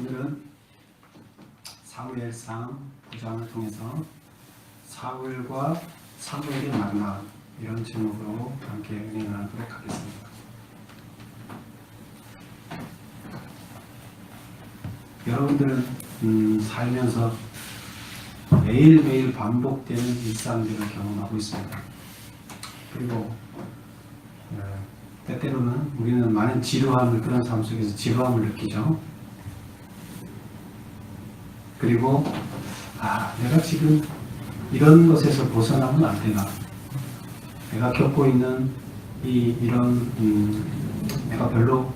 오늘은 사무엘상 9장을 통해서 사울과 사무엘의 만남 이런 제목으로 함께 은혜 나누도록 하겠습니다. 여러분들은 살면서 매일매일 반복되는 일상들을 경험하고 있습니다. 그리고 때때로는 우리는 많은 지루함을 그런 삶 속에서 지루함을 느끼죠. 그리고 내가 지금 이런 것에서 벗어나면 안 되나? 내가 겪고 있는 이런 내가 별로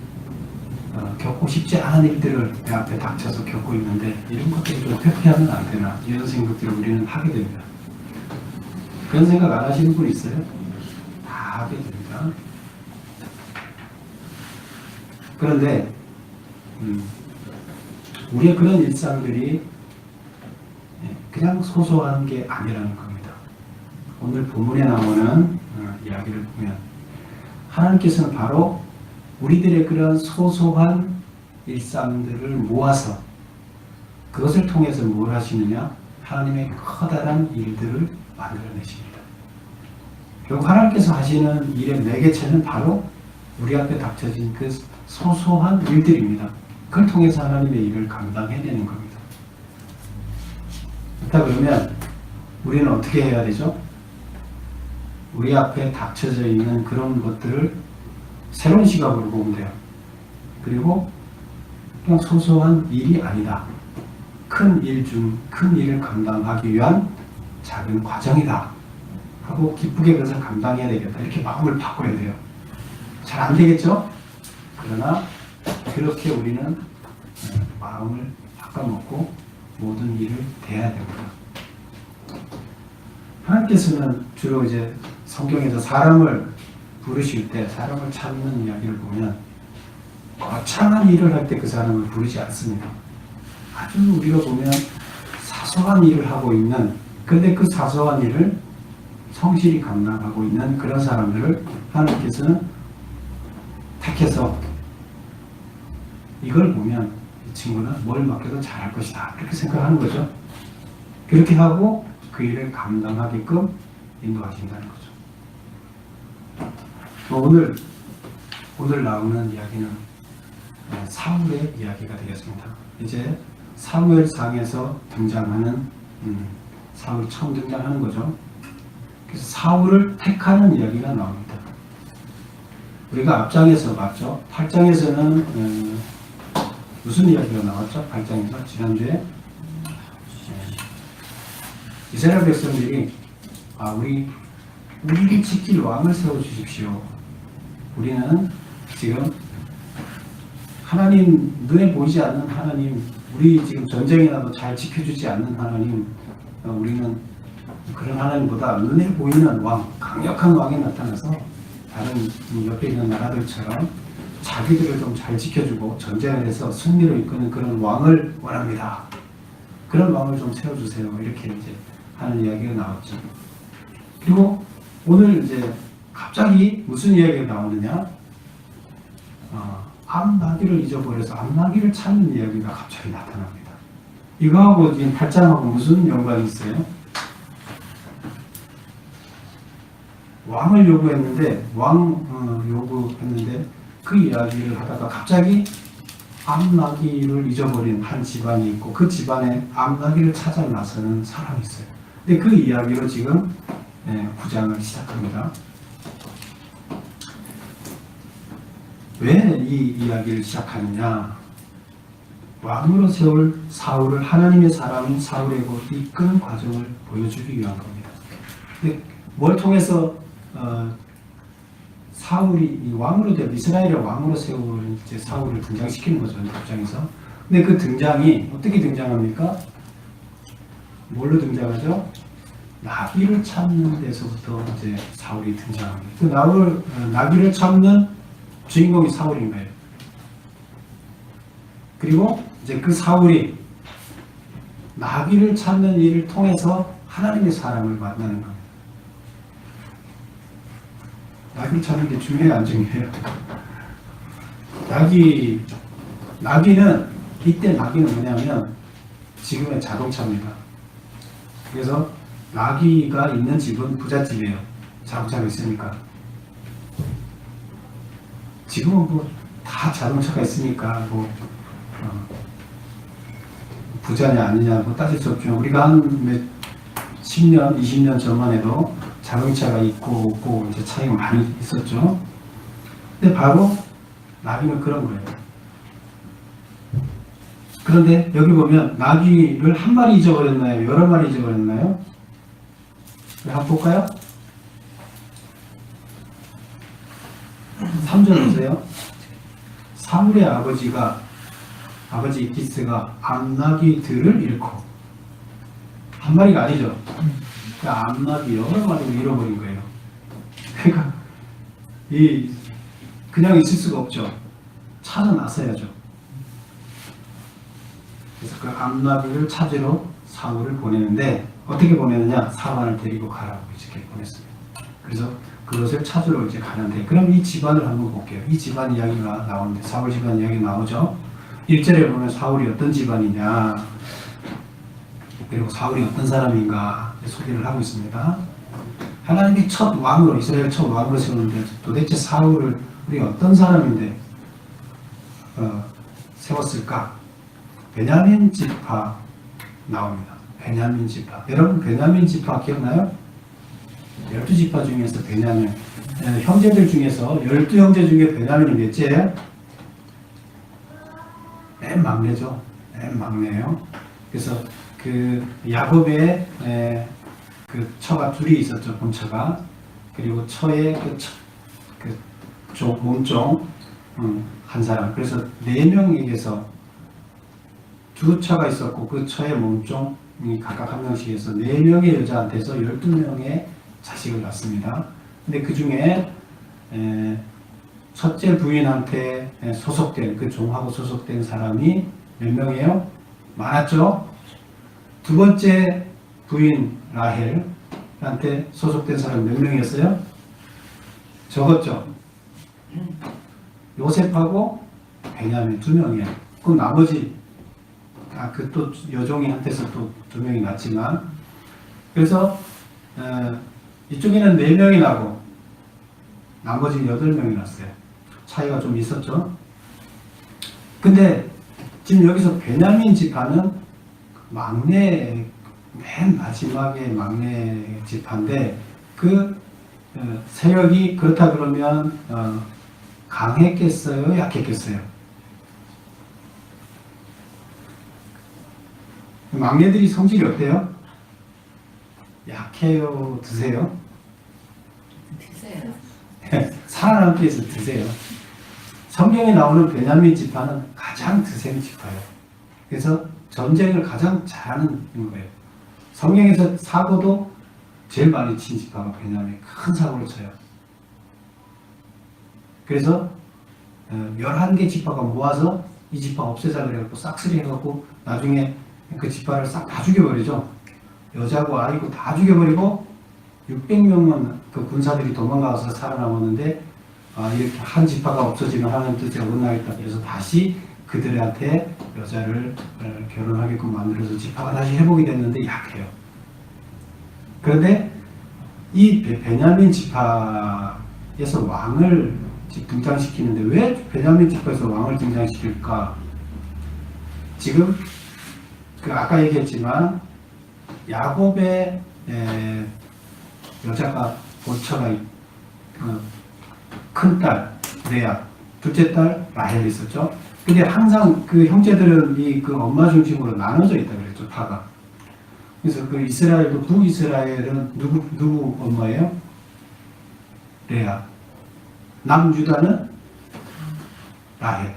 겪고 싶지 않은 일들을 내 앞에 닥쳐서 겪고 있는데 이런 것들을 좀 회피하면 안 되나? 이런 생각들을 우리는 하게 됩니다. 그런 생각 안 하시는 분 있어요? 다 하게 됩니다. 그런데 우리의 그런 일상들이 그냥 소소한 게 아니라는 겁니다. 오늘 본문에 나오는 이야기를 보면 하나님께서는 바로 우리들의 그런 소소한 일상들을 모아서 그것을 통해서 뭘 하시느냐? 하나님의 커다란 일들을 만들어내십니다. 결국 하나님께서 하시는 일의 매개체는 바로 우리 앞에 닥쳐진 그 소소한 일들입니다. 그걸 통해서 하나님의 일을 감당해내는 겁니다. 그렇다 그러면 우리는 어떻게 해야 되죠? 우리 앞에 닥쳐져 있는 그런 것들을 새로운 시각으로 보면 돼요. 그리고 그냥 소소한 일이 아니다. 큰 일을 감당하기 위한 작은 과정이다. 하고 기쁘게 그것을 감당해야 되겠다. 이렇게 마음을 바꿔야 돼요. 잘 안 되겠죠? 그러나 그렇게 우리는 마음을 바꿔먹고 모든 일을 대해야 됩니다. 하나님께서는 주로 이제 성경에서 사람을 부르실 때 사람을 찾는 이야기를 보면 거창한 일을 할 때 그 사람을 부르지 않습니다. 아주 우리가 보면 사소한 일을 하고 있는 근데 그 사소한 일을 성실히 감당하고 있는 그런 사람들을 하나님께서는 택해서 이걸 보면 이 친구는 뭘 맡겨도 잘할 것이다. 그렇게 생각하는 거죠. 그렇게 하고 그 일을 감당하게끔 인도하신다는 거죠. 오늘 나오는 이야기는 사울의 이야기가 되겠습니다. 이제 사무엘상에서 등장하는 사울이 처음 등장하는 거죠. 그래서 사울을 택하는 이야기가 나옵니다. 우리가 앞장에서 봤죠. 8장에서는 무슨 이야기가 나왔죠? 8장에서 지난주에 이스라엘 백성들이 우리를 지킬 왕을 세워주십시오. 우리는 지금 하나님, 눈에 보이지 않는 하나님, 우리 지금 전쟁이 나도 잘 지켜주지 않는 하나님, 우리는 그런 하나님보다 눈에 보이는 왕, 강력한 왕이 나타나서 다른 옆에 있는 나라들처럼 자기들을 좀 잘 지켜주고 전쟁을 해서 승리로 이끄는 그런 왕을 원합니다. 그런 왕을 좀 세워주세요. 이렇게 이제 하는 이야기가 나왔죠. 그리고 오늘 이제 갑자기 무슨 이야기가 나오느냐? 암나귀를 잊어버려서 암나귀를 찾는 이야기가 갑자기 나타납니다. 이거하고 지금 8장하고 무슨 연관이 있어요? 왕을 요구했는데 요구했는데 그 이야기를 하다가 갑자기 암나귀를 잊어버린 한 집안이 있고 그 집안에 암나귀를 찾아 나서는 사람이 있어요. 근데 그 이야기로 지금 9장을 시작합니다. 왜 이 이야기를 시작하느냐? 왕으로 세울 사울을 하나님의 사람인 사울에게 이끄는 과정을 보여주기 위한 겁니다. 근데 뭘 통해서 사울이 왕으로 된 이스라엘의 왕으로 세우는 이제 사울을 등장시키는 거죠. 입장에서. 근데 그 등장이 어떻게 등장합니까? 뭘로 등장하죠? 나귀를 찾는 데서부터 이제 사울이 등장합니다. 그 나귀를 찾는 주인공이 사울인 거예요. 그리고 이제 그 사울이 나귀를 찾는 일을 통해서 하나님의 사람을 만나는 겁니다. 나귀를 찾는 게 중요해요, 안 중요해요? 나귀는 이때 나귀는 뭐냐면 지금의 자동차입니다. 그래서 나귀가 있는 집은 부잣집이에요. 자동차가 있으니까. 지금은 뭐 다 자동차가 있으니까 뭐 부자냐 아니냐 뭐 따질 수 없죠. 우리가 한 몇 10년, 20년 전만 해도 자동차가 있고 없고 이제 차이가 많이 있었죠. 근데 바로 나귀는 그런 거예요. 그런데 여기 보면 나귀를 한 마리 잊어버렸나요? 여러 마리 잊어버렸나요? 한번 볼까요? 3절 보세요. 사울의 아버지 기스가 암나귀들을 잃고, 한 마리가 아니죠. 그 암나귀 여러 마리를 잃어버린 거예요. 그러니까 그냥 있을 수가 없죠. 찾아 나서야죠. 그래서 그 암나귀를 찾으러 사울을 보내는데 어떻게 보내느냐? 사만을 데리고 가라고 이렇게 보냈습니다. 그래서 그것을 찾으러 이제 가는데, 그럼 이 집안을 한번 볼게요. 이 집안 이야기가 나오는데, 사울 집안 이야기 나오죠. 1절에 보면 사울이 어떤 집안이냐, 그리고 사울이 어떤 사람인가 소개를 하고 있습니다. 하나님이 첫 왕으로, 이스라엘 첫 왕으로 세우는데 도대체 사울을 우리가 어떤 사람인데 세웠을까? 베냐민 지파 나옵니다. 베냐민 지파. 여러분 베냐민 지파 기억나요? 12지파 중에서 베냐민, 형제들 중에서 12형제 중에 베냐민이 몇째예요? 맨 막내죠. 맨 막내예요. 그래서 그 야곱의 그 처가 둘이 있었죠. 본처가. 그리고 처의 몸종 한 사람. 그래서 4명에게서 두 처가 있었고 그 처의 몸종이 각각 한 명씩 해서 4명의 여자한테서 12명의 자식을 낳습니다. 근데 그 중에 첫째 부인한테 소속된, 그 종하고 소속된 사람이 몇 명이에요? 많았죠? 두 번째 부인 라헬한테 소속된 사람 몇 명이었어요? 적었죠? 요셉하고 베냐민 2명이에요. 그럼 나머지, 그 또 여종이한테서 또 2명이 났지만, 그래서 이쪽에는 4명이 나고 나머지 8명이 났어요. 차이가 좀 있었죠. 근데 지금 여기서 베냐민 지파는 막내, 맨 마지막에 막내 지파인데 그 세력이 그렇다 그러면 강했겠어요? 약했겠어요? 막내들이 성질이 어때요? 약해요? 드세요? 드세요. 살아남기 위해서 드세요. 성경에 나오는 베냐민 지파는 가장 드센 지파예요. 그래서 전쟁을 가장 잘하는 거예요. 성경에서 사고도 제일 많이 친 지파가 베냐민, 큰 사고를 쳐요. 그래서 11개 지파가 모아서 이 지파 없애자 그래갖고 싹쓸이 해갖고 나중에 그 지파를 싹 다 죽여버리죠. 여자고 아이고 다 죽여버리고 600명만 그 군사들이 도망가서 살아남았는데, 이렇게 한 지파가 없어지면 하나님 뜻에 어긋나겠다. 그래서 다시 그들한테 여자를 결혼하게끔 만들어서 지파가 다시 회복이 됐는데 약해요. 그런데 이 베냐민 지파에서 왕을 등장시키는데 왜 베냐민 지파에서 왕을 등장시킬까? 지금 아까 얘기했지만 야곱의 여자가 본처가 큰딸 레아, 둘째 딸 라헬이 있었죠. 근데 항상 그 형제들은 그 엄마 중심으로 나눠져 있다 그랬죠, 파가. 그래서 그 이스라엘도, 북이스라엘은 누구 엄마예요? 레아. 남유다는 라헬.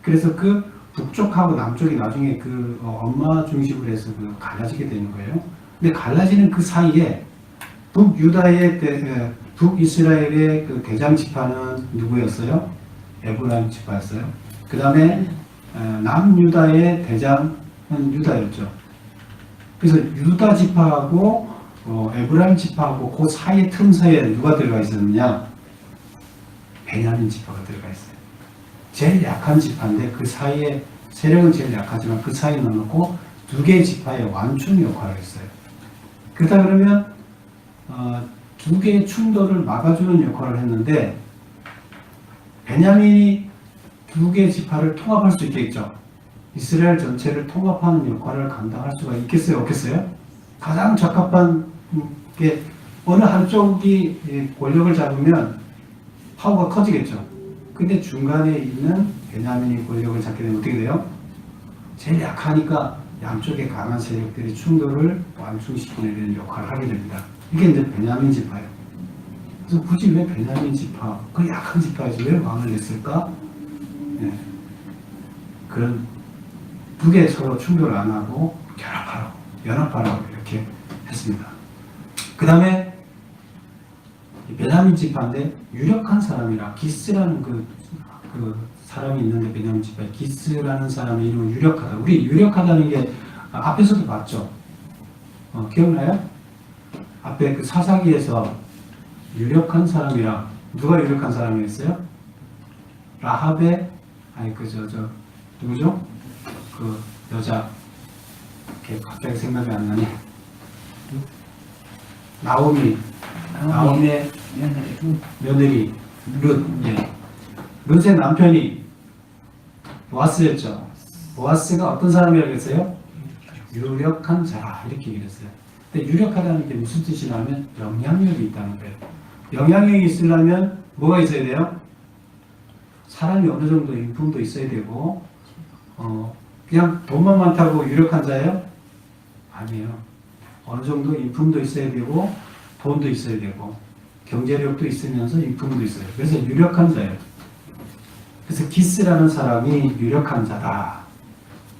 그래서 그 북쪽하고 남쪽이 나중에 그 엄마 중심으로 해서 갈라지게 되는 거예요. 근데 갈라지는 그 사이에 북이스라엘의 그 대장 지파는 누구였어요? 에브라임 지파였어요. 그 다음에 남유다의 대장은 유다였죠. 그래서 유다 지파하고 에브라임 지파하고 그 사이 틈새에 누가 들어가 있었느냐? 베냐민 지파가 들어가 있어요. 제일 약한 지파인데 그 사이에 세력은 제일 약하지만 그 사이에 넣어놓고 두 개의 지파의 완충 역할을 했어요. 그렇다 그러면 두 개의 충돌을 막아주는 역할을 했는데 베냐민이 두 개의 지파를 통합할 수 있겠죠. 이스라엘 전체를 통합하는 역할을 감당할 수가 있겠어요? 없겠어요? 가장 적합한 게 어느 한쪽이 권력을 잡으면 파워가 커지겠죠. 근데 중간에 있는 베냐민이 권력을 잡게 되면 어떻게 돼요? 제일 약하니까 양쪽의 강한 세력들이 충돌을 완충시키는 역할을 하게 됩니다. 이게 이제 베냐민 지파예요. 그래서 굳이 왜 베냐민 지파, 그 약한 지파에서 왜 왕을 냈을까? 네. 그런 두 개 서로 충돌 안 하고 연합하라고 이렇게 했습니다. 그 다음에 베냐민 지파인데 유력한 사람이라 기스라는 그 사람이 있는데 베냐민 지파에 기스라는 사람의 이름은 유력하다. 우리 유력하다는 게 앞에서도 봤죠. 기억나요? 앞에 그 사사기에서 유력한 사람이라 누가 유력한 사람이었어요? 라합의 누구죠? 그 여자 갑자기 생각이 안 나네. 나오미의 며느리 룻. 예. 룻의 남편이 보아스였죠. 보아스가 어떤 사람이라고 했어요? 유력한 자라 이렇게 얘기했어요. 근데 유력하다는 게 무슨 뜻이냐면 영향력이 있다는 거예요. 영향력이 있으려면 뭐가 있어야 돼요? 사람이 어느 정도 인품도 있어야 되고 그냥 돈만 많다고 유력한 자예요? 아니에요. 어느 정도 인품도 있어야 되고 돈도 있어야 되고 경제력도 있으면서 인품도 있어요. 그래서 유력한 자예요. 그래서 기스라는 사람이 유력한 자다.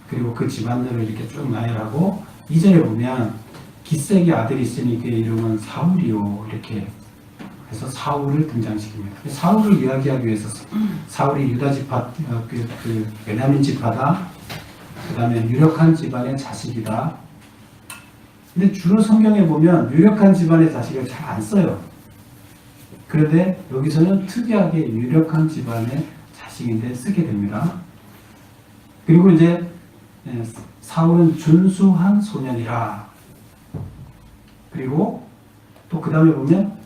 그리고 그 집안들을 이렇게 쭉 나열하고 2절에 보면 기스에게 아들이 있으니 그의 이름은 사울이요 이렇게 해서 사울을 등장시킵니다. 사울을 이야기하기 위해서 사울이 유다 지파 그 베냐민 지파다. 그 다음에 유력한 집안의 자식이다. 근데 주로 성경에 보면 유력한 집안의 자식을 잘 안 써요. 그런데 여기서는 특이하게 유력한 집안의 자식인데 쓰게 됩니다. 그리고 이제 사울은 준수한 소년이라. 그리고 또 그 다음에 보면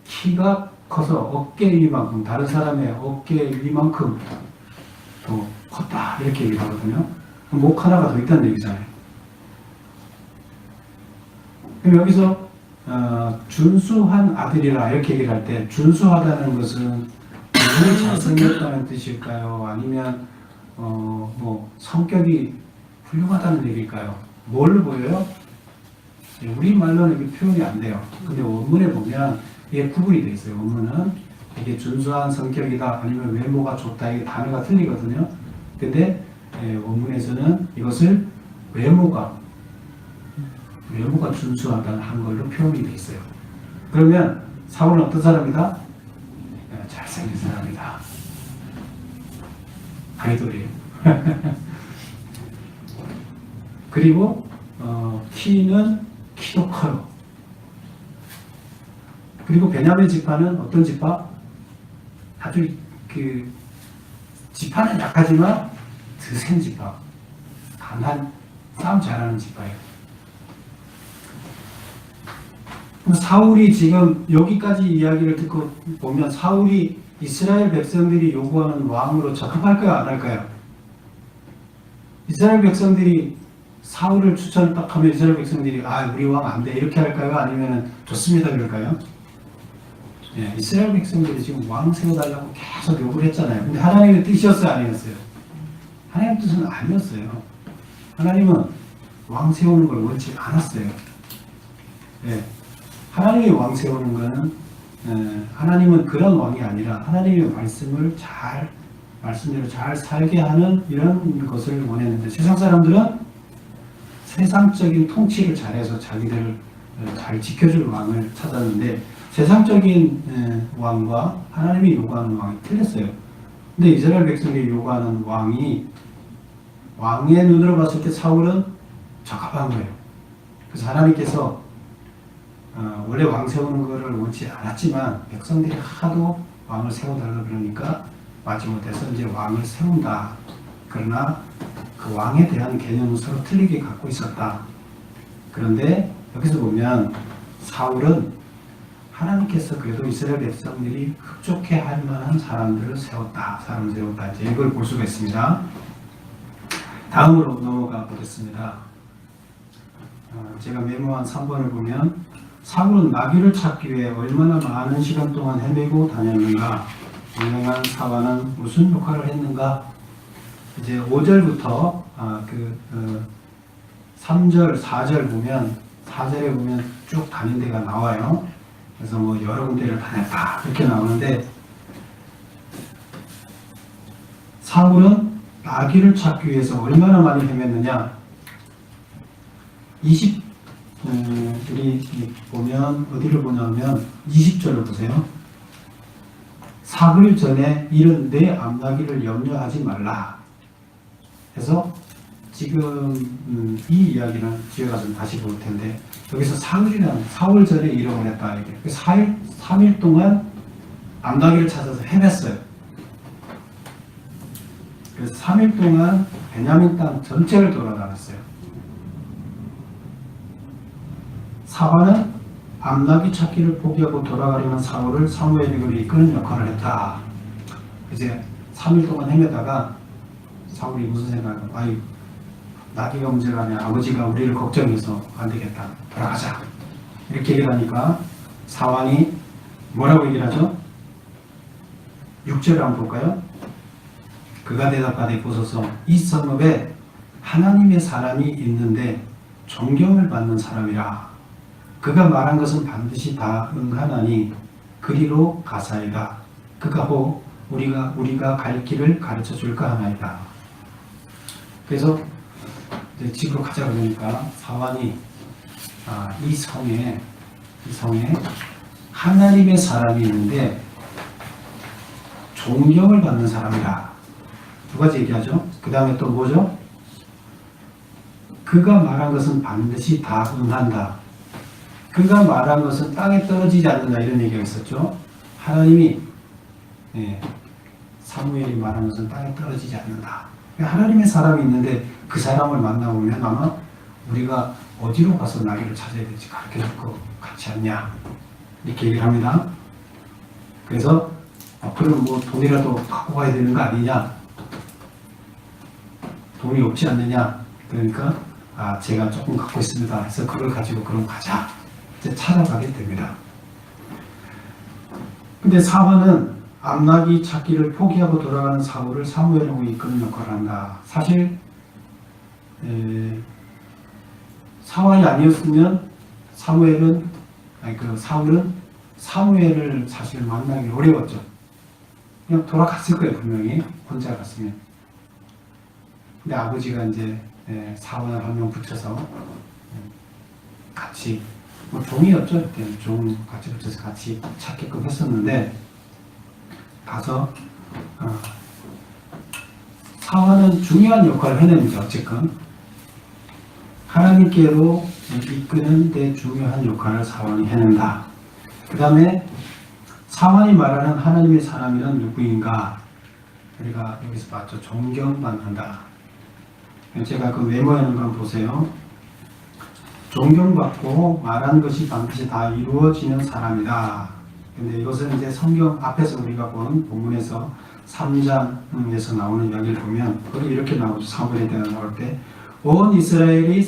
키가 커서 어깨 위만큼 다른 사람의 어깨 위만큼 또 컸다 이렇게 얘기하거든요. 목 하나가 더 있다는 얘기잖아요. 그럼 여기서 준수한 아들이라 이렇게 얘기를 할 때 준수하다는 것은 눈이 잘생겼다는 뜻일까요? 아니면 뭐 성격이 훌륭하다는 얘기일까요? 뭘 보여요? 우리말로는 이게 표현이 안 돼요. 근데 원문에 보면 이게 구분이 돼 있어요. 원문은 이게 준수한 성격이다 아니면 외모가 좋다 이게 단어가 틀리거든요. 근데 원문에서는 이것을 외모가 준수하다는 한걸로 표현이 돼 있어요. 그러면 사울은 어떤 사람이다? 잘생긴 사람이다. 아이돌이에요. 그리고 키도 커요. 그리고 베냐민 지파는 어떤 지파? 아주 지파는 약하지만 드센 지파. 강한 싸움 잘하는 지파예요. 사울이 지금 여기까지 이야기를 듣고 보면 사울이 이스라엘 백성들이 요구하는 왕으로 적합할까요? 안 할까요? 이스라엘 백성들이 사울을 추천을 딱 하면 이스라엘 백성들이 우리 왕 안 돼 이렇게 할까요? 아니면 좋습니다 그럴까요? 예, 이스라엘 백성들이 지금 왕 세워달라고 계속 요구를 했잖아요. 근데 하나님의 뜻이었어요? 아니었어요? 하나님의 뜻은 아니었어요. 하나님은 왕 세우는 걸 원치 않았어요. 예. 하나님이 왕 세우는 것은 하나님은 그런 왕이 아니라 하나님의 말씀대로 잘 살게 하는 이런 것을 원했는데 세상 사람들은 세상적인 통치를 잘해서 자기들을 잘 지켜줄 왕을 찾았는데 세상적인 왕과 하나님이 요구하는 왕이 틀렸어요. 근데 이스라엘 백성이 요구하는 왕의 눈으로 봤을 때 사울은 적합한 거예요. 그래서 하나님께서 원래 왕 세우는 것을 원치 않았지만 백성들이 하도 왕을 세워달라 그러니까 마지못해서 이제 왕을 세운다. 그러나 그 왕에 대한 개념은 서로 틀리게 갖고 있었다. 그런데 여기서 보면 사울은 하나님께서 그래도 이스라엘 백성들이 흡족해 할 만한 사람들을 세웠다. 사람을 세웠다. 이제 이걸 볼 수가 있습니다. 다음으로 넘어가 보겠습니다. 제가 메모한 3번을 보면 사울은 나귀를 찾기 위해 얼마나 많은 시간 동안 헤매고 다녔는가? 유명한 사관은 무슨 역할을 했는가? 이제 5절부터 3절, 4절 보면 4절에 보면 쭉 다닌 데가 나와요. 그래서 뭐 여러 군데를 다녔다 이렇게 나오는데 사울은 나귀를 찾기 위해서 얼마나 많이 헤맸느냐? 우리 보면 어디를 보냐면 20절을 보세요. 사흘 전에 이른 내 앞나기를 염려하지 말라. 그래서 지금 이 이야기는 뒤에 가서 다시 볼 텐데 여기서 사흘 전에 잃어버렸다 이게 3일 동안 앞나기를 찾아서 헤맸어요. 그래서 3일 동안 베냐민 땅 전체를 돌아다녔어요. 사관은 앞나기 찾기를 포기하고 돌아가려는 사울을 사무엘이 이끄는 역할을 했다. 이제 3일 동안 헤매다가 사울이 무슨 생각을 아이 나귀가 문제가 아니라 아버지가 우리를 걱정해서 안 되겠다. 돌아가자. 이렇게 얘기를 하니까 사왕이 뭐라고 얘기를 하죠? 6절을 한번 볼까요? 그가 대답하되 보소서 이 성읍에 하나님의 사람이 있는데 존경을 받는 사람이라. 그가 말한 것은 반드시 다 응하나니 그리로 가사이다. 그가 혹 우리가 갈 길을 가르쳐 줄까 하나이다. 그래서 이제 집으로 가자 그러니까 사환이 이 성에 하나님의 사람이 있는데 존경을 받는 사람이라. 두 가지 얘기하죠. 그 다음에 또 뭐죠? 그가 말한 것은 반드시 다 응한다. 그가 말한 것은 땅에 떨어지지 않는다 이런 얘기가 있었죠. 하나님이 사무엘이 말한 것은 땅에 떨어지지 않는다. 하나님의 사람이 있는데 그 사람을 만나보면 아마 우리가 어디로 가서 나귀를 찾아야 될지 가르쳐줄 것 같지 않냐 이렇게 얘기를 합니다. 그래서 그럼 뭐 돈이라도 갖고 가야 되는 거 아니냐? 돈이 없지 않느냐? 그러니까 제가 조금 갖고 있습니다. 해서 그걸 가지고 그럼 가자. 이제 찾아가게 됩니다. 근데 사환은 앞나기 찾기를 포기하고 돌아가는 사울을 사무엘하고 이끄는 역할을 한다. 사실 사환이 아니었으면 사울은 사무엘을 사실 만나기 어려웠죠. 그냥 돌아갔을 거예요. 분명히 혼자 갔으면. 근데 아버지가 이제 사원을 한 명 붙여서 같이 종이었죠. 그때는 종 같이 붙여서 같이 찾게끔 했었는데 가서 사원은 중요한 역할을 해냅니다. 어쨌건 하나님께로 이끄는 데 중요한 역할을 사원이 해낸다. 그 다음에 사원이 말하는 하나님의 사람이란 누구인가? 우리가 여기서 봤죠. 존경받는다. 제가 그 메모하는 걸 보세요. 존경받고 말한 것이 반드시 다 이루어지는 사람이다. 근데 이것은 이제 성경 앞에서 우리가 본 본문에서 3장에서 나오는 이야기를 보면 거기 이렇게 나오죠. 사무엘에 대해 나올 때 온 이스라엘이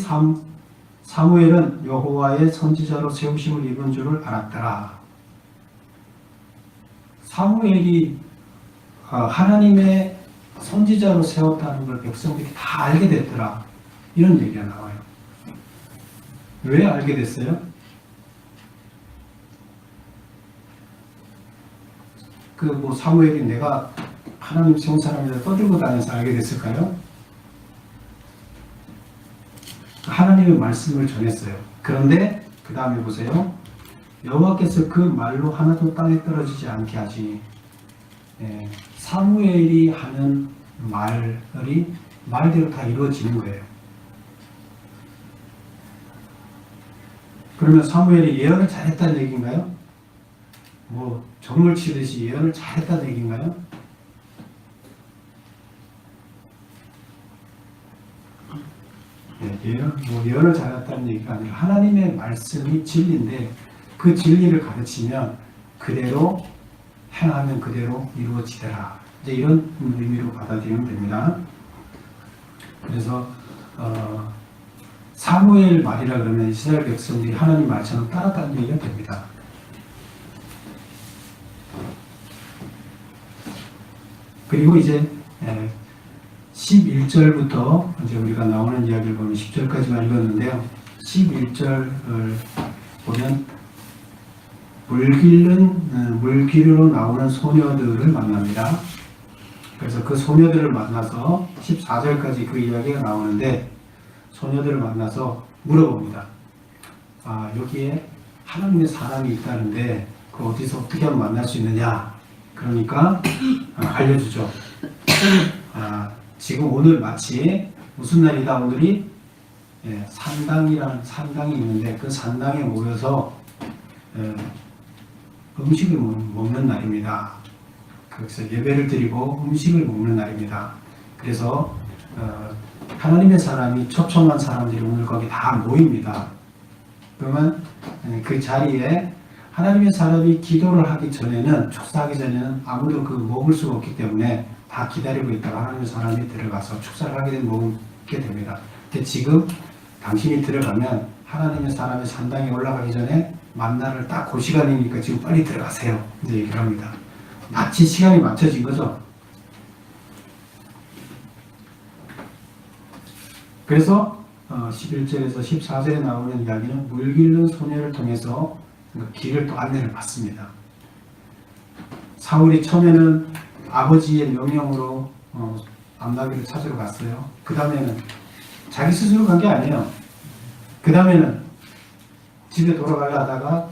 사무엘은 여호와의 선지자로 세우심을 입은 줄을 알았더라. 사무엘이 하나님의 선지자로 세웠다는 걸 백성들이 다 알게 됐더라. 이런 얘기가 나와요. 왜 알게 됐어요? 사무엘이 내가 하나님 세운 사람이라 떠들고 다녀서 알게 됐을까요? 하나님의 말씀을 전했어요. 그런데 그 다음에 보세요. 여호와께서 그 말로 하나도 땅에 떨어지지 않게 하시니 사무엘이 하는 말이 말대로 다 이루어지는 거예요. 그러면 사무엘이 예언을 잘했다는 얘기인가요? 뭐 정물 치듯이 예언을 잘했다는 얘기인가요? 예언을 잘했다는 얘기가 아니라 하나님의 말씀이 진리인데 그 진리를 가르치면 그대로 행하면 그대로 이루어지더라. 이제 이런 의미로 받아들이면 됩니다. 그래서 사무엘 말이라 그러면 이스라엘 백성들이 하나님 말처럼 따랐다는 얘기가 됩니다. 그리고 이제 11절부터 이제 우리가 나오는 이야기를 보면 10절까지만 읽었는데요. 11절을 보면 물길로 나오는 소녀들을 만납니다. 그래서 그 소녀들을 만나서 14절까지 그 이야기가 나오는데 소녀들을 만나서 물어봅니다. 여기에 하나님의 사람이 있다는데 그 어디서 어떻게 하면 만날 수 있느냐? 그러니까 알려주죠. 지금 오늘 마치 무슨 날이다? 오늘이 산당이라는 산당이 있는데 그 산당에 모여서 음식을 먹는 날입니다. 그래서 예배를 드리고 음식을 먹는 날입니다. 그래서 하나님의 사람이 초청한 사람들이 오늘 거기 다 모입니다. 그러면 그 자리에 하나님의 사람이 기도를 하기 전에는 축사하기 전에는 아무도 그 먹을 수가 없기 때문에 다 기다리고 있다가 하나님의 사람이 들어가서 축사를 하게 되면 먹게 됩니다. 근데 지금 당신이 들어가면 하나님의 사람의 산당에 올라가기 전에 만나를 딱 그 시간이니까 지금 빨리 들어가세요. 이제 얘기를 합니다. 마치 시간이 맞춰진 거죠. 그래서 11절에서 14절에 나오는 이야기는 물길른 소녀를 통해서 길을 또 안내를 받습니다. 사울이 처음에는 아버지의 명령으로 암나귀를 찾으러 갔어요. 그 다음에는 자기 스스로 간 게 아니에요. 그 다음에는 집에 돌아가려 하다가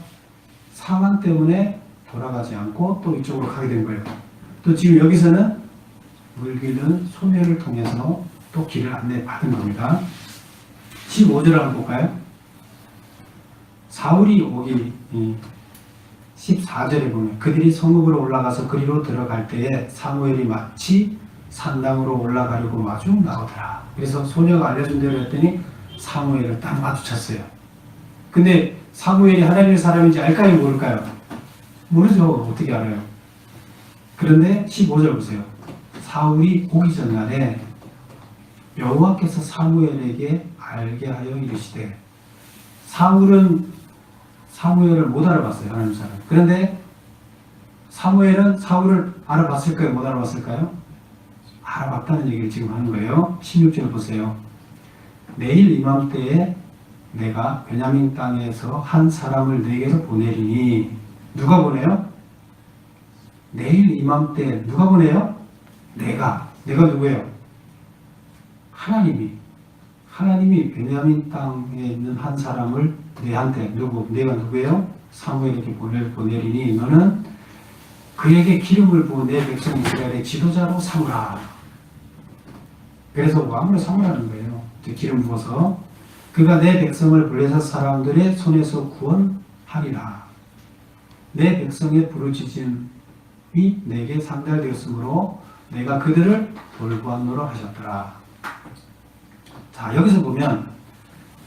상황 때문에 돌아가지 않고 또 이쪽으로 가게 된 거예요. 또 지금 여기서는 물길은 소녀를 통해서 또 길을 안내 받은 겁니다. 15절을 한번 볼까요? 사울이 오기 14절에 보면 그들이 성읍으로 올라가서 그리로 들어갈 때에 사무엘이 마치 산당으로 올라가려고 마주 나오더라. 그래서 소녀가 알려준 대로 했더니 사무엘을 딱 마주쳤어요. 근데 사무엘이 하나님의 사람인지 알까요? 모를까요? 모르죠. 어떻게 알아요? 그런데 15절 보세요. 사울이 오기 전날에 여호와께서 사무엘에게 알게 하여 이르시되 사울은 사무엘을 못 알아봤어요. 하나님 사람. 그런데 사무엘은 사울을 알아봤을까요? 못 알아봤을까요? 알아봤다는 얘기를 지금 하는 거예요. 16절 보세요. 내일 이맘때에 내가 베냐민 땅에서 한 사람을 내게로 보내리니 누가 보내요? 내일 이맘때 누가 보내요? 내가 누구예요? 하나님이 베냐민 땅에 있는 한 사람을 내한테 내가 누구예요? 사무엘에게 보내리니 너는 그에게 기름을 부어 내 백성 이스라엘의 지도자로 삼으라. 그래서 왕으로 삼으라는 거예요. 기름 부어서 그가 내 백성을 블레셋 사람들의 손에서 구원하리라. 내 백성의 부르짖음이 내게 상달되었으므로 내가 그들을 돌보았노라 하셨더라. 자, 여기서 보면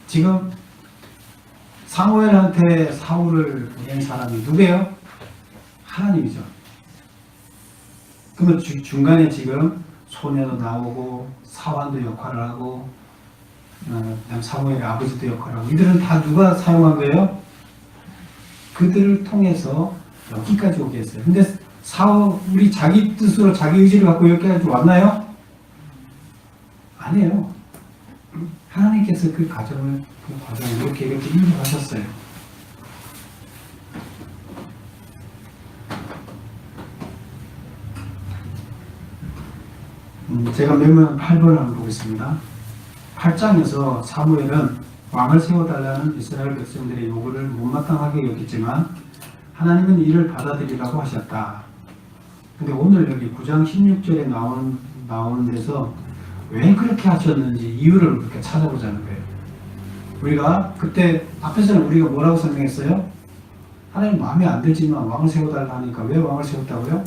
지금 사무엘한테 사울을 보낸 사람이 누구예요? 하나님이죠. 그러면 중간에 지금 소녀도 나오고 사환도 역할을 하고 사무엘의 아버지도 역할을 하고 이들은 다 누가 사용한 거예요? 그들을 통해서 여기까지 오게 했어요. 근데 사울이 자기 뜻으로 자기 의지를 갖고 여기까지 왔나요? 아니에요. 하나님께서 그 과정을 이렇게 인도하셨어요. 제가 몇몇 8번을 한번 보겠습니다. 8장에서 사무엘은 왕을 세워달라는 이스라엘 백성들의 요구를 못마땅하게 여겼지만 하나님은 이를 받아들이라고 하셨다. 근데 오늘 여기 9장 16절에 나오는 데서 왜 그렇게 하셨는지 이유를 그렇게 찾아보자는 거예요. 우리가 그때 앞에서는 우리가 뭐라고 설명했어요? 하나님 마음에 안 들지만 왕을 세워달라 하니까 왜 왕을 세웠다고요?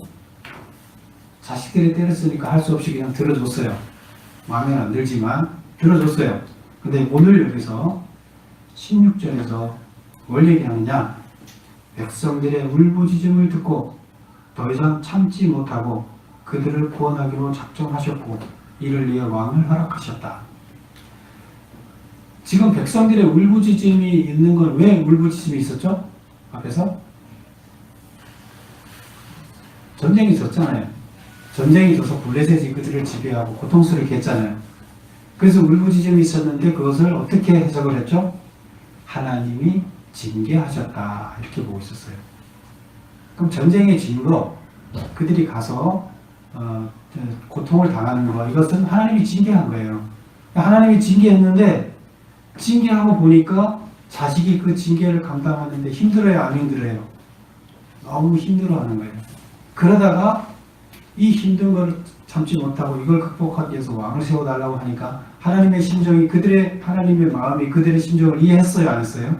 자식들이 때렸으니까 할 수 없이 그냥 들어줬어요. 마음에 안 들지만 들어줬어요. 근데 오늘 여기서 16절에서 뭘 얘기하느냐? 백성들의 울부짖음을 듣고 더 이상 참지 못하고 그들을 구원하기로 작정하셨고 이를 위해 왕을 허락하셨다. 지금 백성들의 울부짖음이 있는 건 왜 울부짖음이 있었죠? 앞에서 전쟁이 졌잖아요. 전쟁이 져서 블레셋이 그들을 지배하고 고통스럽게 했잖아요. 그래서 울부짖음이 있었는데 그것을 어떻게 해석을 했죠? 하나님이 징계하셨다 이렇게 보고 있었어요. 그럼 전쟁의 징으로 그들이 가서 고통을 당하는 거 이것은 하나님이 징계한 거예요. 하나님이 징계했는데 징계하고 보니까 자식이 그 징계를 감당하는데 힘들어요, 안 힘들어요? 너무 힘들어하는 거예요. 그러다가 이 힘든 걸 참지 못하고 이걸 극복하기 위해서 왕을 세워달라고 하니까 하나님의 심정이 하나님의 마음이 그들의 심정을 이해했어요, 안 했어요?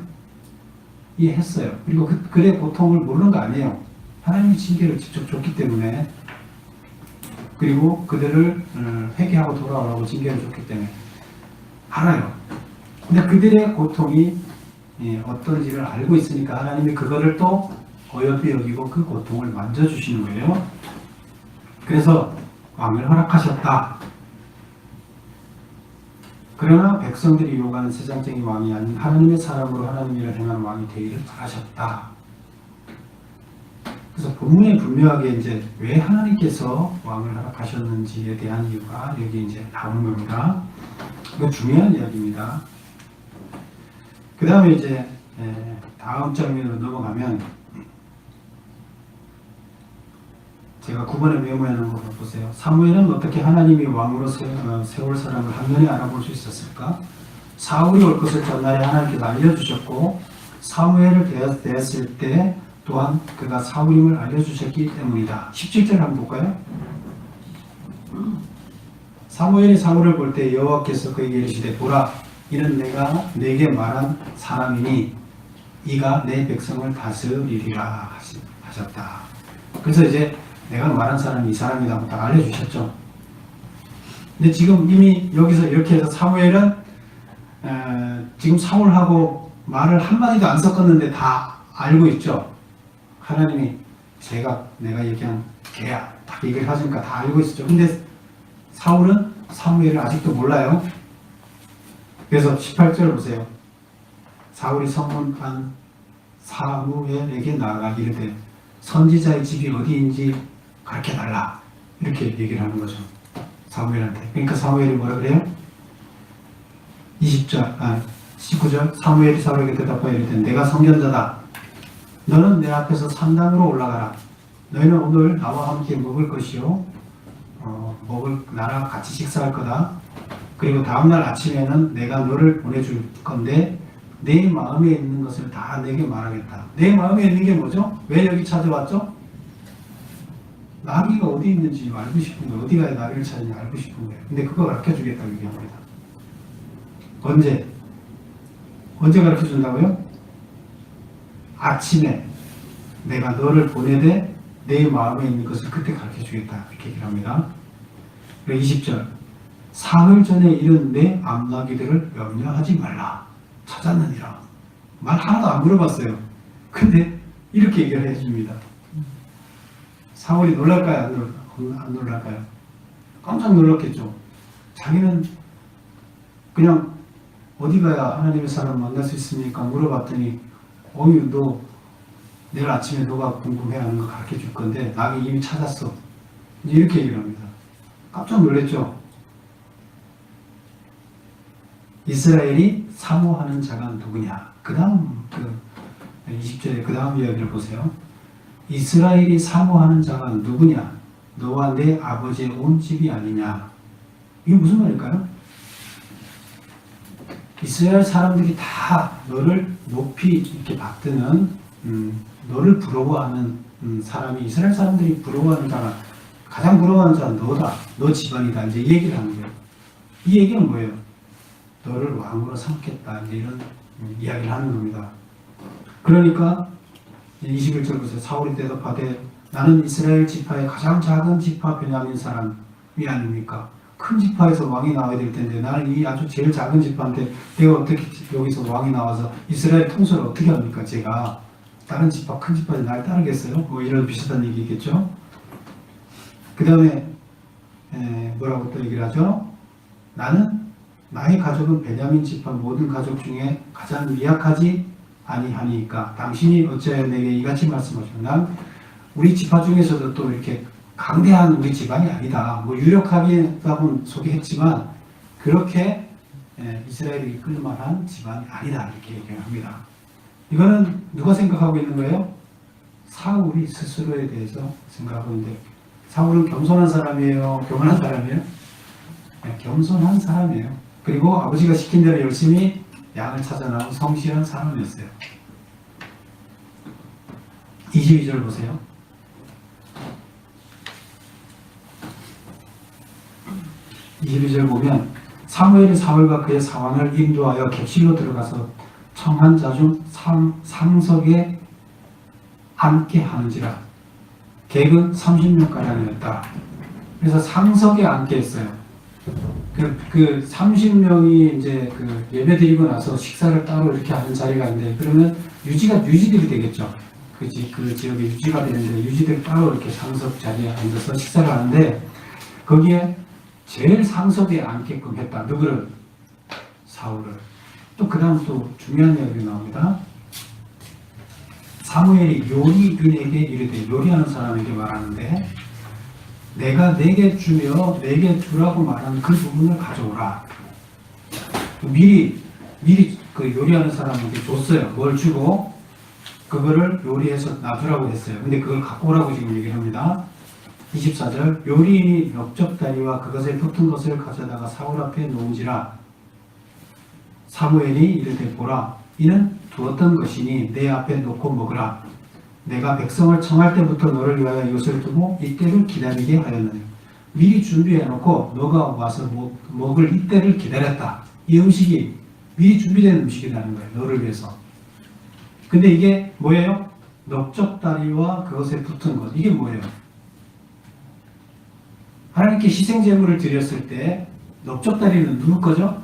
이해했어요. 그리고 그들의 고통을 모르는 거 아니에요. 하나님이 징계를 직접 줬기 때문에 그리고 그들을 회개하고 돌아오라고 징계를 줬기 때문에 알아요. 근데 그들의 고통이 어떤지를 알고 있으니까 하나님이 그거를 또 어여삐 여기고 그 고통을 만져주시는 거예요. 그래서 왕을 허락하셨다. 그러나 백성들이 요구하는 세상적인 왕이 아닌 하나님의 사람으로 하나님 일을 행하는 왕이 되기를 바라셨다. 그래서 본문에 분명하게 이제 왜 하나님께서 왕을 허락하셨는지에 대한 이유가 여기 이제 나오는 겁니다. 이거 중요한 이야기입니다. 그 다음에 이제 다음 장면으로 넘어가면 제가 9번에 메모해놓은 거 보세요. 사무엘은 어떻게 하나님이 왕으로 세울 사람을 한눈에 알아볼 수 있었을까? 사울이 올 것을 전날에 하나님께서 알려주셨고 사무엘을 대했을 때 또한 그가 사울임을 알려주셨기 때문이다. 17절 한번 볼까요? 사무엘이 사울을 볼 때 여호와께서 그에게 이르시되 보라 이는 내가 내게 말한 사람이니 이가 내 백성을 다스리리라 하셨다. 그래서 이제 내가 말한 사람이 이 사람이라고 딱 알려주셨죠. 근데 지금 이미 여기서 이렇게 해서 사무엘은 지금 사울하고 말을 한마디도 안 섞었는데 다 알고 있죠. 하나님이 내가 얘기한 걔야 딱 얘기를 하시니까 다 알고 있었죠. 근데 사울은 사무엘을 아직도 몰라요. 그래서 18절 보세요. 사울이 성문한 사무엘에게 나아가 이르되 선지자의 집이 어디인지 가르쳐달라 이렇게 얘기를 하는 거죠. 사무엘한테. 그러니까 사무엘이 뭐라 그래요? 19절 사무엘이 사울에게 대답하여 이르되 내가 선견자다. 너는 내 앞에서 산당으로 올라가라. 너희는 오늘 나와 함께 먹을 것이요 나랑 같이 식사할 거다. 그리고 다음날 아침에는 내가 너를 보내줄 건데 내 마음에 있는 것을 다 내게 말하겠다. 내 마음에 있는 게 뭐죠? 왜 여기 찾아왔죠? 나귀가 어디 있는지 알고 싶은 거예요. 어디가 나귀를 찾는지 알고 싶은 거예요. 근데 그거 가르쳐주겠다고 얘기합니다. 언제 가르쳐준다고요? 아침에 내가 너를 보내되 내 마음에 있는 것을 그때 가르쳐주겠다 이렇게 얘기를 합니다. 그리고 20절 사흘 전에 이른 내 암나귀들을 염려하지 말라. 찾았느니라. 말 하나도 안 물어봤어요. 근데 이렇게 얘기를 해줍니다. 사울이 놀랄까요? 안 놀랄까요? 깜짝 놀랐겠죠. 자기는 그냥 어디 가야 하나님의 사람 만날 수 있습니까? 물어봤더니 어이 너 내일 아침에 너가 궁금해하는 거 가르쳐 줄 건데 나는 이미 찾았어. 이렇게 얘기를 합니다. 깜짝 놀랐죠. 이스라엘이 사모하는 자가 누구냐? 그 다음 20절에 그 다음 이야기를 보세요. 이스라엘이 사모하는 자가 누구냐? 너와 내 아버지의 온 집이 아니냐? 이게 무슨 말일까요? 이스라엘 사람들이 다 너를 높이 이렇게 받드는 너를 부러워하는 사람이 이스라엘 사람들이 부러워하는 자가 가장 부러워하는 자는 너다. 너 집안이다. 이제 이 얘기를 하는 거예요. 이 얘기는 뭐예요? 너를 왕으로 삼겠다. 이런 이야기를 하는 겁니다. 그러니까 21절 보세요. 사울이 대답하되 나는 이스라엘 지파의 가장 작은 지파 베냐민 사람이 아닙니까? 큰 지파에서 왕이 나와야 될 텐데 나는 이 아주 제일 작은 지파인데 내가 어떻게 여기서 왕이 나와서 이스라엘 통솔을 어떻게 합니까? 제가 다른 지파, 큰 지파에 날 따르겠어요? 뭐 이런 비슷한 얘기겠죠? 그 다음에 뭐라고 또 얘기를 하죠? 나는 나의 가족은 베냐민 지파 모든 가족 중에 가장 미약하지 아니하니까 당신이 어찌하여 내게 이같이 말씀하시오. 난 우리 지파 중에서도 또 이렇게 강대한 우리 집안이 아니다. 뭐 유력하게라고 소개했지만 그렇게 이스라엘을 이끌 만한 집안이 아니다. 이렇게 얘기를 합니다. 이거는 누가 생각하고 있는 거예요? 사울이 스스로에 대해서 생각하고 있는데 사울은 겸손한 사람이에요? 교만한 사람이에요? 겸손한 사람이에요. 그리고 아버지가 시킨 대로 열심히 양을 찾아나온 성실한 사람이었어요. 22절 보세요. 22절 보면 사무엘이 사울과 그의 사환을 인도하여 객실로 들어가서 청한 자 중 상석에 앉게 하는지라. 객은 30명가량이었다. 그래서 상석에 앉게 했어요. 그 30명이 이제 그 예배 드리고 나서 식사를 따로 이렇게 하는 자리가 있는데 그러면 유지들이 되겠죠. 그 지역에 유지가 되는데 유지들 따로 이렇게 상석 자리에 앉아서 식사를 하는데 거기에 제일 상석에 앉게끔 했다. 누구를? 사울을. 또 그 다음 또 중요한 이야기가 나옵니다. 사무엘이 요리인에게 이르되 요리하는 사람에게 말하는데 내가 내게 주며 내게 주라고 말하는 그 부분을 가져오라. 미리 그 요리하는 사람에게 줬어요. 뭘 주고 그거를 요리해서 놔두라고 했어요. 근데 그걸 갖고 오라고 지금 얘기를 합니다. 24절 요리인이 넓적다리와 그것에 붙은 것을 가져다가 사울 앞에 놓은지라. 사무엘이 이르되 보라 이는 두었던 것이니 내 앞에 놓고 먹으라. 내가 백성을 청할 때부터 너를 위하여 이것을 두고 이때를 기다리게 하였느니. 미리 준비해 놓고 너가 와서 먹을 이때를 기다렸다. 이 음식이 미리 준비된 음식이라는 거예요. 너를 위해서. 근데 이게 뭐예요? 넓적다리와 그것에 붙은 것. 이게 뭐예요? 하나님께 희생제물을 드렸을 때 넓적다리는 누구 거죠?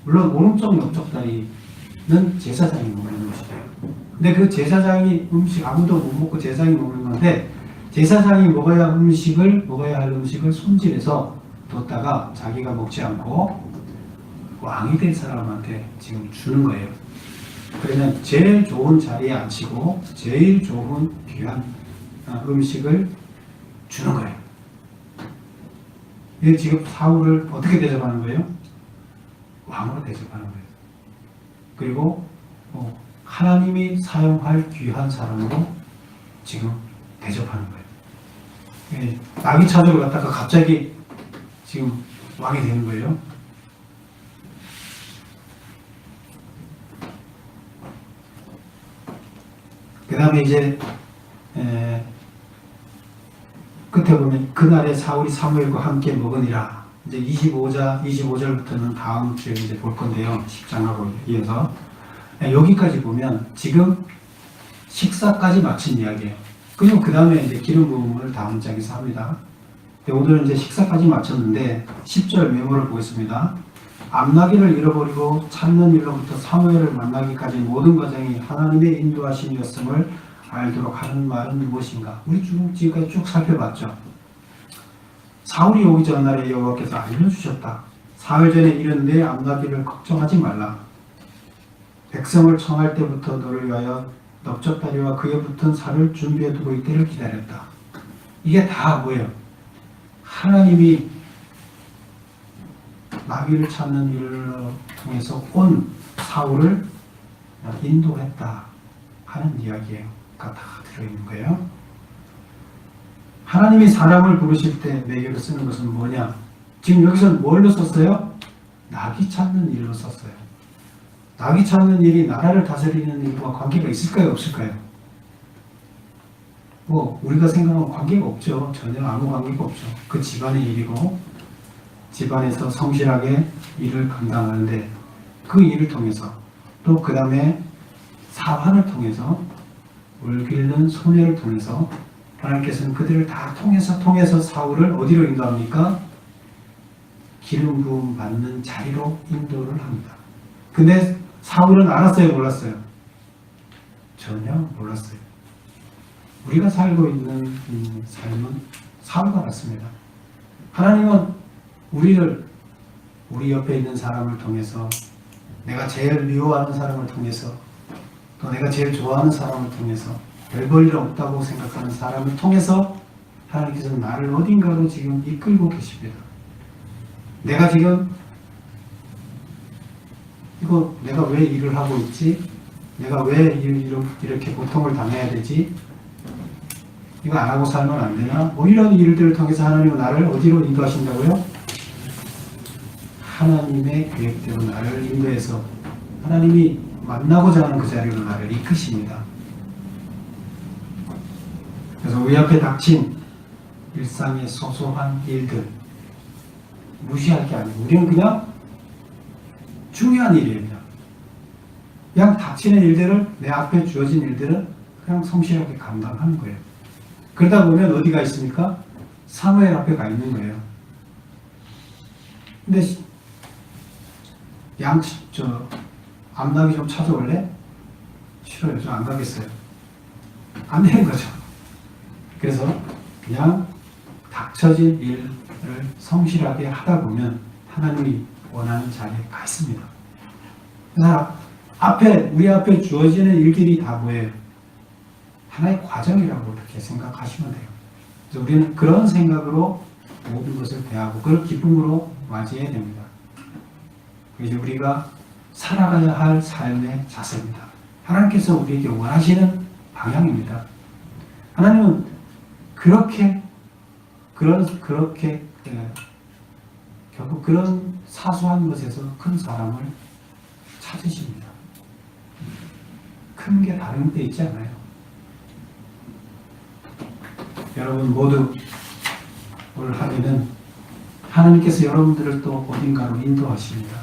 물론 오른쪽 넓적다리는 제사장이 먹는 음식이에요. 근데 그 제사장이 음식 아무도 못 먹고 제사장이 먹는 건데 제사장이 먹어야 할 음식을 손질해서 뒀다가 자기가 먹지 않고 왕이 된 사람한테 지금 주는 거예요. 그러면 제일 좋은 자리에 앉히고 제일 좋은 귀한 음식을 주는 거예요. 이게 지금 사울을 어떻게 대접하는 거예요? 왕으로 대접하는 거예요. 그리고 하나님이 사용할 귀한 사람으로 지금 대접하는 거예요. 나귀 찾으러 갔다가 갑자기 지금 왕이 되는 거예요. 그 다음에 이제 끝에 보면 그날에 사울이 사무엘과 함께 먹으니라. 이제 25절부터는 다음 주에 이제 볼 건데요. 10장하고 이어서 여기까지 보면 지금 식사까지 마친 이야기예요. 그리고 그 다음에 이제 기름 부음을 다음 장에서 합니다. 오늘은 이제 식사까지 마쳤는데 10절 메모를 보겠습니다. 암나기를 잃어버리고 찾는 일로부터 사무엘을 만나기까지 모든 과정이 하나님의 인도하심이었음을 알도록 하는 말은 무엇인가? 우리 지금까지 쭉 살펴봤죠. 사울이 오기 전날에 여호와께서 알려주셨다. 사흘 전에 이른데 암나기를 걱정하지 말라. 백성을 청할 때부터 너를 위하여 넓적다리와 그에 붙은 살을 준비해두고 이때를 기다렸다. 이게 다 뭐예요? 하나님이 나귀를 찾는 일을 통해서 온 사울을 인도했다 하는 이야기가 다 들어있는 거예요. 하나님이 사람을 부르실 때 매개로 쓰는 것은 뭐냐? 지금 여기서 뭘로 썼어요? 나귀 찾는 일로 썼어요. 나귀 찾는 일이 나라를 다스리는 일과 관계가 있을까요? 없을까요? 뭐 우리가 생각하면 관계가 없죠. 전혀 아무 관계가 없죠. 그 집안의 일이고 집안에서 성실하게 일을 감당하는데 그 일을 통해서 또 그 다음에 사환을 통해서 물 길는 소녀를 통해서 하나님께서는 그들을 다 통해서 사울을 어디로 인도합니까? 기름 부음 받는 자리로 인도를 합니다. 근데 사울은 알았어요, 몰랐어요? 전혀 몰랐어요. 우리가 살고 있는 이 삶은 사울과 같습니다. 하나님은 우리 옆에 있는 사람을 통해서, 내가 제일 미워하는 사람을 통해서, 또 내가 제일 좋아하는 사람을 통해서, 별 볼 일 없다고 생각하는 사람을 통해서 하나님께서 나를 어딘가로 지금 이끌고 계십니다. 내가 지금 내가 왜 일을 하고 있지? 내가 왜 이렇게 고통을 당해야 되지? 이거 안 하고 살면 안 되나? 뭐 이런 일들을 통해서 하나님은 나를 어디로 인도하신다고요? 하나님의 계획대로 나를 인도해서 하나님이 만나고자 하는 그 자리로 나를 이끄십니다. 그래서 우리 앞에 닥친 일상의 소소한 일들 무시할 게 아니고 우리는 그냥 중요한 일입니다. 그냥 닥치는 일들을, 내 앞에 주어진 일들은 그냥 성실하게 감당하는 거예요. 그러다 보면 어디가 있습니까? 사무엘 앞에 가 있는 거예요. 근데 암나귀 좀 찾아올래? 싫어요. 저 안 가겠어요. 안 되는 거죠. 그래서 그냥 닥쳐진 일을 성실하게 하다 보면 하나님이 원하는 자리에 가 있습니다. 그래서 우리 앞에 주어지는 일들이 다 뭐예요? 하나의 과정이라고 이렇게 생각하시면 돼요. 그래서 우리는 그런 생각으로 모든 것을 대하고 그걸 기쁨으로 맞이해야 됩니다. 이제 우리가 살아가야 할 삶의 자세입니다. 하나님께서 우리에게 원하시는 방향입니다. 하나님은 그렇게 결국 그런 사소한 것에서 큰 사람을 찾으십니다. 큰 게 다른 데 있지 않아요. 여러분 모두 올 한해는 하나님께서 여러분들을 또 어딘가로 인도하십니다.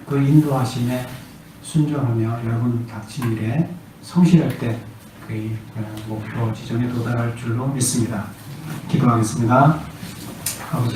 그 인도하심에 순종하며 여러분 닥친 일에 성실할 때 그의 목표 지점에 도달할 줄로 믿습니다. 기도하겠습니다. 아버지